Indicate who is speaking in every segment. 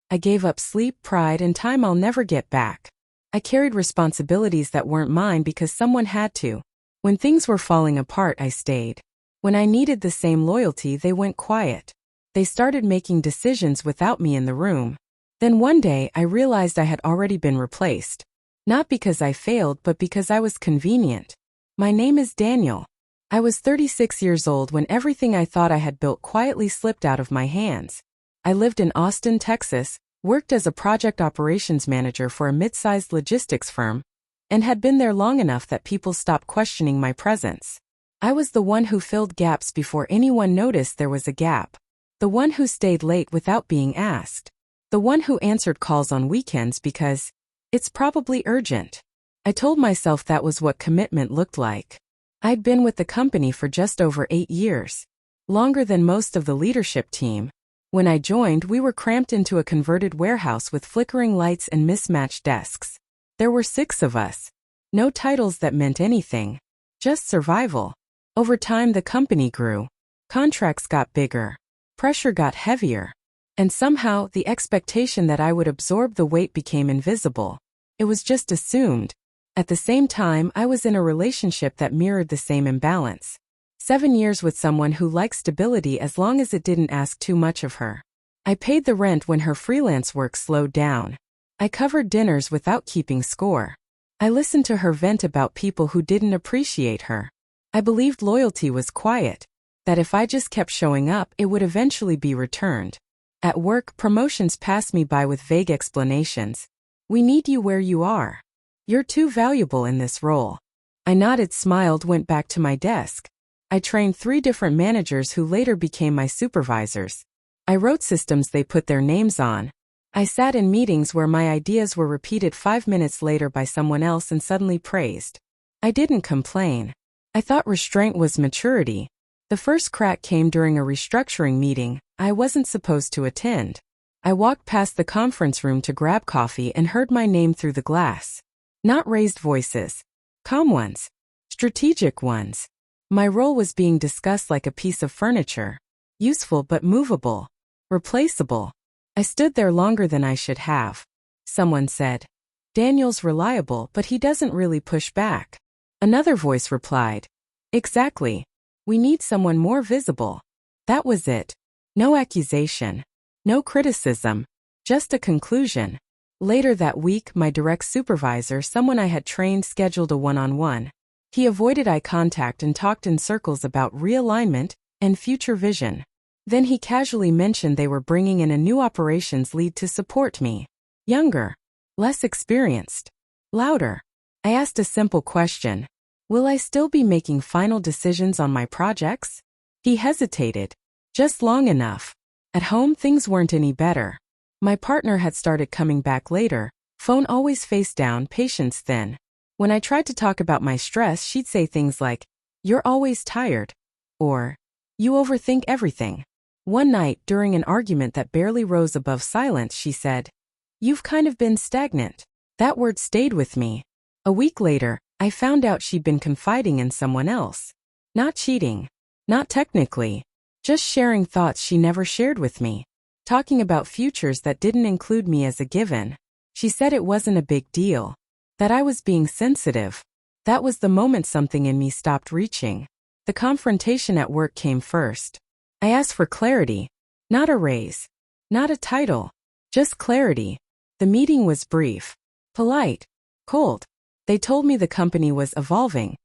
Speaker 1: I gave up sleep, pride, and time I'll never get back. I carried responsibilities that weren't mine because someone had to. When things were falling apart, I stayed. When I needed the same loyalty, they went quiet. They started making decisions without me in the room. Then one day, I realized I had already been replaced. Not because I failed, but because I was convenient. My name is Daniel. I was 36 years old when everything I thought I had built quietly slipped out of my hands. I lived in Austin, Texas, worked as a project operations manager for a mid-sized logistics firm, and had been there long enough that people stopped questioning my presence. I was the one who filled gaps before anyone noticed there was a gap. The one who stayed late without being asked. The one who answered calls on weekends because it's probably urgent. I told myself that was what commitment looked like. I'd been with the company for just over 8 years. Longer than most of the leadership team. When I joined, we were cramped into a converted warehouse with flickering lights and mismatched desks. There were 6 of us. No titles that meant anything. Just survival. Over time, the company grew. Contracts got bigger. Pressure got heavier. And somehow, the expectation that I would absorb the weight became invisible. It was just assumed. At the same time, I was in a relationship that mirrored the same imbalance. 7 years with someone who liked stability as long as it didn't ask too much of her. I paid the rent when her freelance work slowed down. I covered dinners without keeping score. I listened to her vent about people who didn't appreciate her. I believed loyalty was quiet, that if I just kept showing up, it would eventually be returned. At work, promotions passed me by with vague explanations. We need you where you are. You're too valuable in this role. I nodded, smiled, went back to my desk. I trained 3 different managers who later became my supervisors. I wrote systems they put their names on. I sat in meetings where my ideas were repeated 5 minutes later by someone else and suddenly praised. I didn't complain. I thought restraint was maturity. The first crack came during a restructuring meeting I wasn't supposed to attend. I walked past the conference room to grab coffee and heard my name through the glass. Not raised voices. Calm ones. Strategic ones. My role was being discussed like a piece of furniture. Useful but movable. Replaceable. I stood there longer than I should have. Someone said, "Daniel's reliable, but he doesn't really push back." Another voice replied, "Exactly. We need someone more visible." That was it. No accusation. No criticism. Just a conclusion. Later that week, my direct supervisor, someone I had trained, scheduled a one-on-one. He avoided eye contact and talked in circles about realignment and future vision. Then he casually mentioned they were bringing in a new operations lead to support me. Younger. Less experienced. Louder. I asked a simple question. Will I still be making final decisions on my projects? He hesitated. Just long enough. At home, things weren't any better. My partner had started coming back later, phone always face down, patience thin. When I tried to talk about my stress, she'd say things like, "You're always tired," or, "You overthink everything." One night, during an argument that barely rose above silence, she said, "You've kind of been stagnant." That word stayed with me. A week later, I found out she'd been confiding in someone else. Not cheating. Not technically. Just sharing thoughts she never shared with me. Talking about futures that didn't include me as a given. She said it wasn't a big deal. That I was being sensitive. That was the moment something in me stopped reaching. The confrontation at work came first. I asked for clarity. Not a raise. Not a title. Just clarity. The meeting was brief. Polite. Cold. They told me the company was evolving,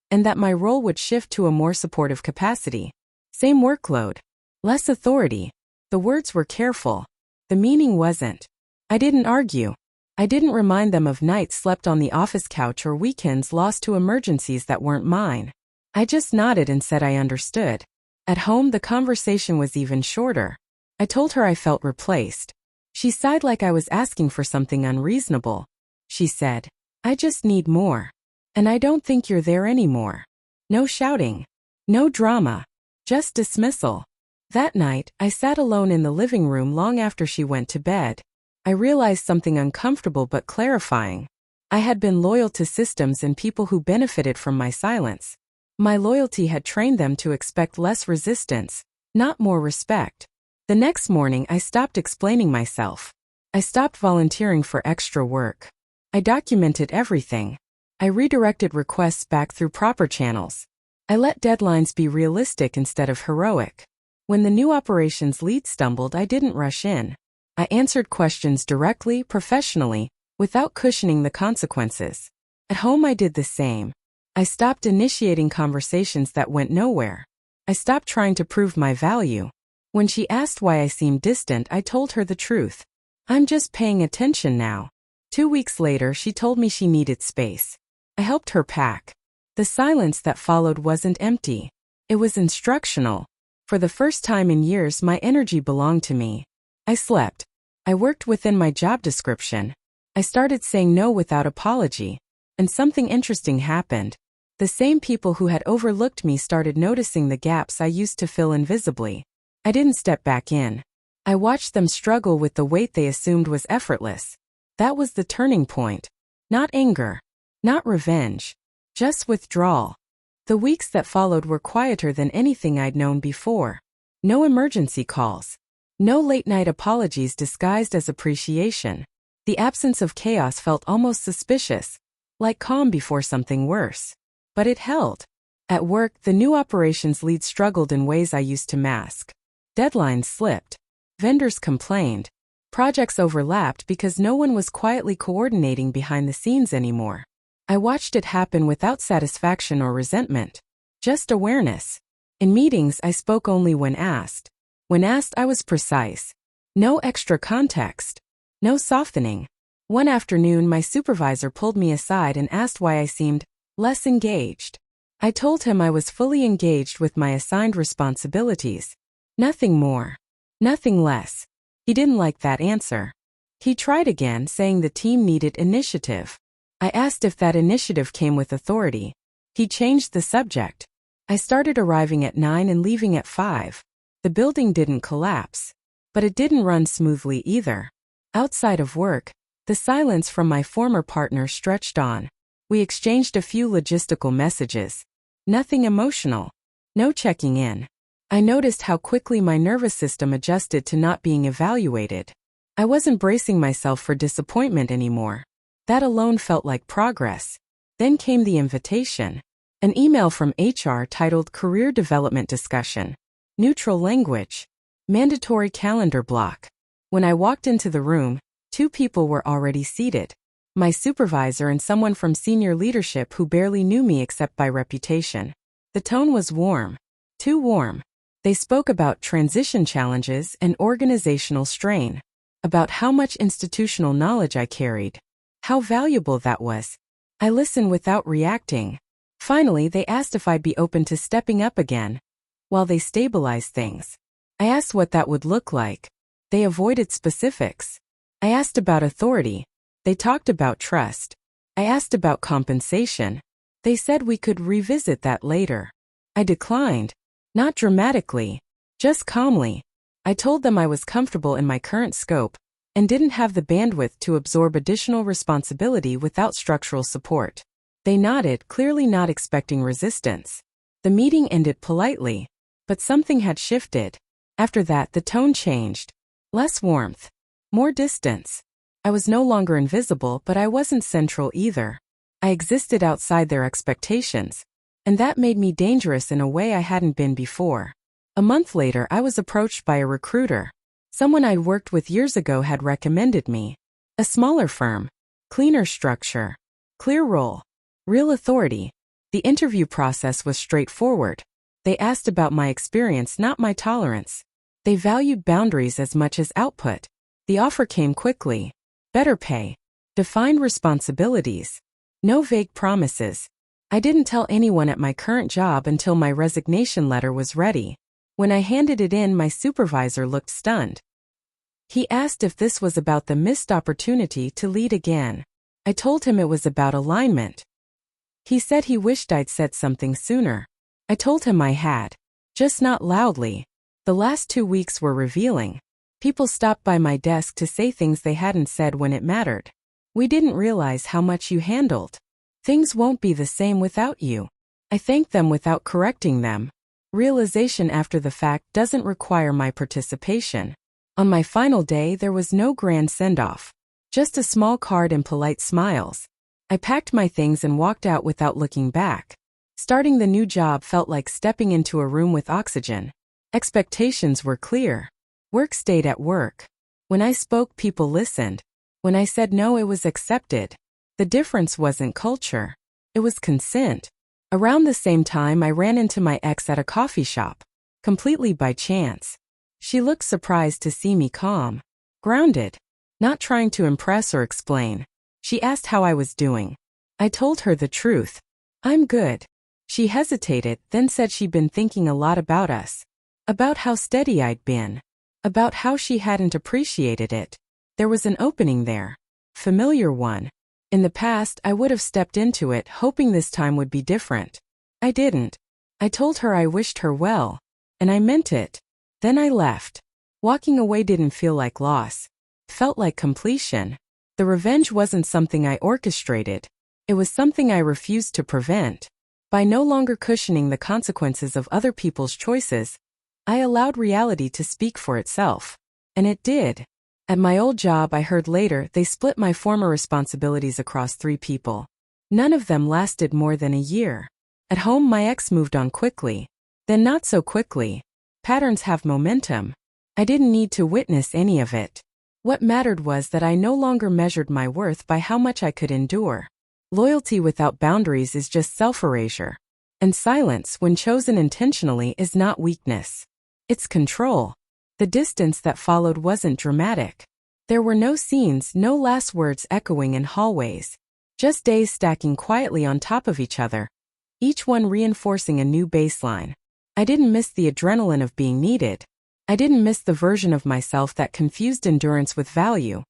Speaker 1: and that my role would shift to a more supportive capacity. Same workload. Less authority. The words were careful. The meaning wasn't. I didn't argue. I didn't remind them of nights slept on the office couch or weekends lost to emergencies that weren't mine. I just nodded and said I understood. At home, the conversation was even shorter. I told her I felt replaced. She sighed like I was asking for something unreasonable. She said, "I just need more. And I don't think you're there anymore." No shouting. No drama. Just dismissal. That night, I sat alone in the living room long after she went to bed. I realized something uncomfortable but clarifying. I had been loyal to systems and people who benefited from my silence. My loyalty had trained them to expect less resistance, not more respect. The next morning, I stopped explaining myself. I stopped volunteering for extra work. I documented everything. I redirected requests back through proper channels. I let deadlines be realistic instead of heroic. When the new operations lead stumbled, I didn't rush in. I answered questions directly, professionally, without cushioning the consequences. At home, I did the same. I stopped initiating conversations that went nowhere. I stopped trying to prove my value. When she asked why I seemed distant, I told her the truth. I'm just paying attention now. 2 weeks later, she told me she needed space. I helped her pack. The silence that followed wasn't empty. It was instructional. For the first time in years, my energy belonged to me. I slept. I worked within my job description. I started saying no without apology. And something interesting happened. The same people who had overlooked me started noticing the gaps I used to fill invisibly. I didn't step back in. I watched them struggle with the weight they assumed was effortless. That was the turning point. Not anger. Not revenge. Just withdrawal. The weeks that followed were quieter than anything I'd known before. No emergency calls. No late-night apologies disguised as appreciation. The absence of chaos felt almost suspicious, like calm before something worse. But it held. At work, the new operations lead struggled in ways I used to mask. Deadlines slipped. Vendors complained. Projects overlapped because no one was quietly coordinating behind the scenes anymore. I watched it happen without satisfaction or resentment. Just awareness. In meetings, I spoke only when asked. When asked, I was precise. No extra context. No softening. One afternoon, my supervisor pulled me aside and asked why I seemed less engaged. I told him I was fully engaged with my assigned responsibilities. Nothing more. Nothing less. He didn't like that answer. He tried again, saying the team needed initiative. I asked if that initiative came with authority. He changed the subject. I started arriving at 9 and leaving at 5. The building didn't collapse. But it didn't run smoothly either. Outside of work, the silence from my former partner stretched on. We exchanged a few logistical messages. Nothing emotional. No checking in. I noticed how quickly my nervous system adjusted to not being evaluated. I wasn't bracing myself for disappointment anymore. That alone felt like progress. Then came the invitation. An email from HR titled Career Development Discussion. Neutral language. Mandatory calendar block. When I walked into the room, 2 people were already seated. My supervisor and someone from senior leadership who barely knew me except by reputation. The tone was warm. Too warm. They spoke about transition challenges and organizational strain. About how much institutional knowledge I carried. How valuable that was. I listened without reacting. Finally, they asked if I'd be open to stepping up again. While they stabilized things. I asked what that would look like. They avoided specifics. I asked about authority. They talked about trust. I asked about compensation. They said we could revisit that later. I declined. Not dramatically. Just calmly. I told them I was comfortable in my current scope and didn't have the bandwidth to absorb additional responsibility without structural support. They nodded, clearly not expecting resistance. The meeting ended politely, but something had shifted. After that, the tone changed. Less warmth. More distance. I was no longer invisible, but I wasn't central either. I existed outside their expectations, and that made me dangerous in a way I hadn't been before. A month later, I was approached by a recruiter. Someone I'd worked with years ago had recommended me. A smaller firm. Cleaner structure. Clear role. Real authority. The interview process was straightforward. They asked about my experience, not my tolerance. They valued boundaries as much as output. The offer came quickly. Better pay. Defined responsibilities. No vague promises. I didn't tell anyone at my current job until my resignation letter was ready. When I handed it in, my supervisor looked stunned. He asked if this was about the missed opportunity to lead again. I told him it was about alignment. He said he wished I'd said something sooner. I told him I had. Just not loudly. The last 2 weeks were revealing. People stopped by my desk to say things they hadn't said when it mattered. We didn't realize how much you handled. Things won't be the same without you. I thanked them without correcting them. Realization after the fact doesn't require my participation. On my final day, there was no grand send-off. Just a small card and polite smiles. I packed my things and walked out without looking back. Starting the new job felt like stepping into a room with oxygen. Expectations were clear. Work stayed at work. When I spoke, people listened. When I said no, it was accepted. The difference wasn't culture. It was consent. Around the same time, I ran into my ex at a coffee shop. Completely by chance. She looked surprised to see me calm. Grounded. Not trying to impress or explain. She asked how I was doing. I told her the truth. I'm good. She hesitated, then said she'd been thinking a lot about us. About how steady I'd been. About how she hadn't appreciated it. There was an opening there. Familiar one. In the past, I would have stepped into it, hoping this time would be different. I didn't. I told her I wished her well. And I meant it. Then I left. Walking away didn't feel like loss. Felt like completion. The revenge wasn't something I orchestrated. It was something I refused to prevent. By no longer cushioning the consequences of other people's choices, I allowed reality to speak for itself. And it did. At my old job, I heard later, they split my former responsibilities across 3 people. None of them lasted more than a year. At home, my ex moved on quickly. Then not so quickly. Patterns have momentum. I didn't need to witness any of it. What mattered was that I no longer measured my worth by how much I could endure. Loyalty without boundaries is just self-erasure. And silence, when chosen intentionally, is not weakness. It's control. The distance that followed wasn't dramatic. There were no scenes, no last words echoing in hallways. Just days stacking quietly on top of each other. Each one reinforcing a new baseline. I didn't miss the adrenaline of being needed. I didn't miss the version of myself that confused endurance with value.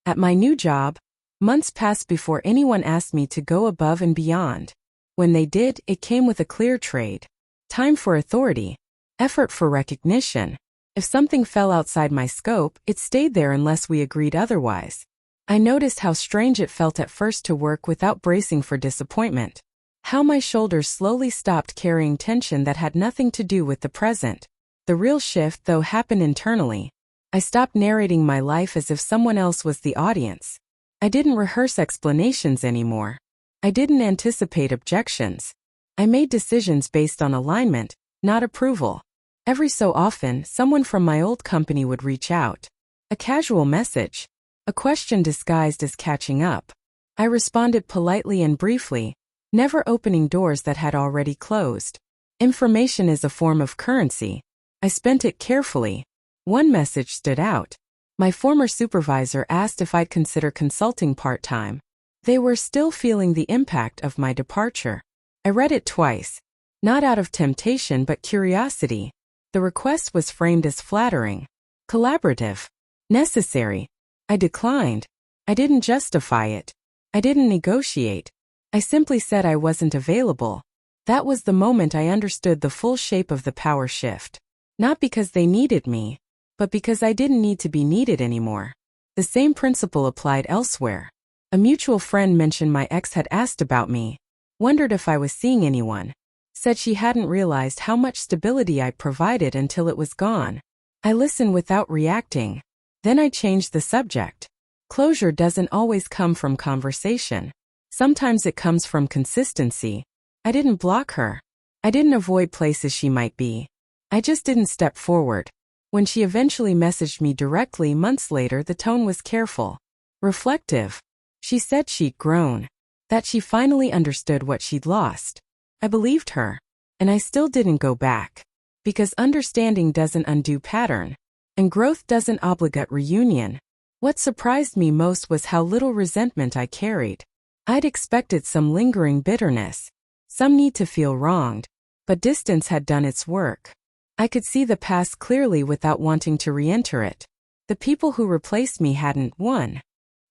Speaker 1: At my new job, months passed before anyone asked me to go above and beyond. When they did, it came with a clear trade. Time for authority. Effort for recognition. If something fell outside my scope, it stayed there unless we agreed otherwise. I noticed how strange it felt at first to work without bracing for disappointment. How my shoulders slowly stopped carrying tension that had nothing to do with the present. The real shift, though, happened internally. I stopped narrating my life as if someone else was the audience. I didn't rehearse explanations anymore. I didn't anticipate objections. I made decisions based on alignment, not approval. Every so often, someone from my old company would reach out. A casual message. A question disguised as catching up. I responded politely and briefly, never opening doors that had already closed. Information is a form of currency. I spent it carefully. One message stood out. My former supervisor asked if I'd consider consulting part-time. They were still feeling the impact of my departure. I read it twice. Not out of temptation but curiosity. The request was framed as flattering. Collaborative. Necessary. I declined. I didn't justify it. I didn't negotiate. I simply said I wasn't available. That was the moment I understood the full shape of the power shift. Not because they needed me, but because I didn't need to be needed anymore. The same principle applied elsewhere. A mutual friend mentioned my ex had asked about me, wondered if I was seeing anyone, said she hadn't realized how much stability I provided until it was gone. I listened without reacting. Then I changed the subject. Closure doesn't always come from conversation. Sometimes it comes from consistency. I didn't block her. I didn't avoid places she might be. I just didn't step forward. When she eventually messaged me directly months later, the tone was careful, reflective. She said she'd grown, that she finally understood what she'd lost. I believed her, and I still didn't go back. Because understanding doesn't undo pattern, and growth doesn't obligate reunion. What surprised me most was how little resentment I carried. I'd expected some lingering bitterness, some need to feel wronged, but distance had done its work. I could see the past clearly without wanting to re-enter it. The people who replaced me hadn't won.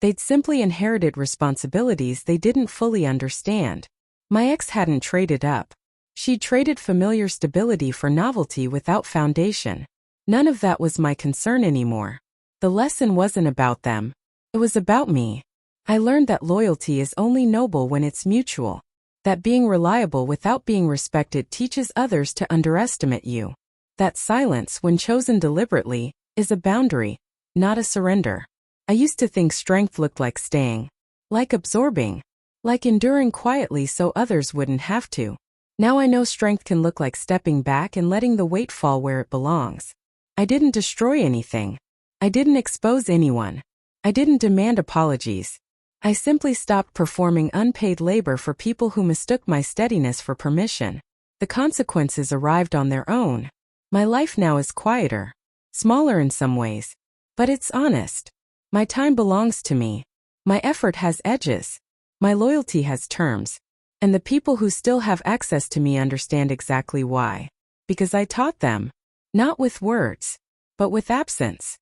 Speaker 1: They'd simply inherited responsibilities they didn't fully understand. My ex hadn't traded up. She'd traded familiar stability for novelty without foundation. None of that was my concern anymore. The lesson wasn't about them. It was about me. I learned that loyalty is only noble when it's mutual. That being reliable without being respected teaches others to underestimate you. That silence, when chosen deliberately, is a boundary. not a surrender. I used to think strength looked like staying, like absorbing, like enduring quietly so others wouldn't have to. Now I know strength can look like stepping back and letting the weight fall where it belongs. I didn't destroy anything. I didn't expose anyone. I didn't demand apologies. I simply stopped performing unpaid labor for people who mistook my steadiness for permission. The consequences arrived on their own. My life now is quieter, smaller in some ways, but it's honest. My time belongs to me. My effort has edges. My loyalty has terms. And the people who still have access to me understand exactly why. Because I taught them. Not with words, but with absence.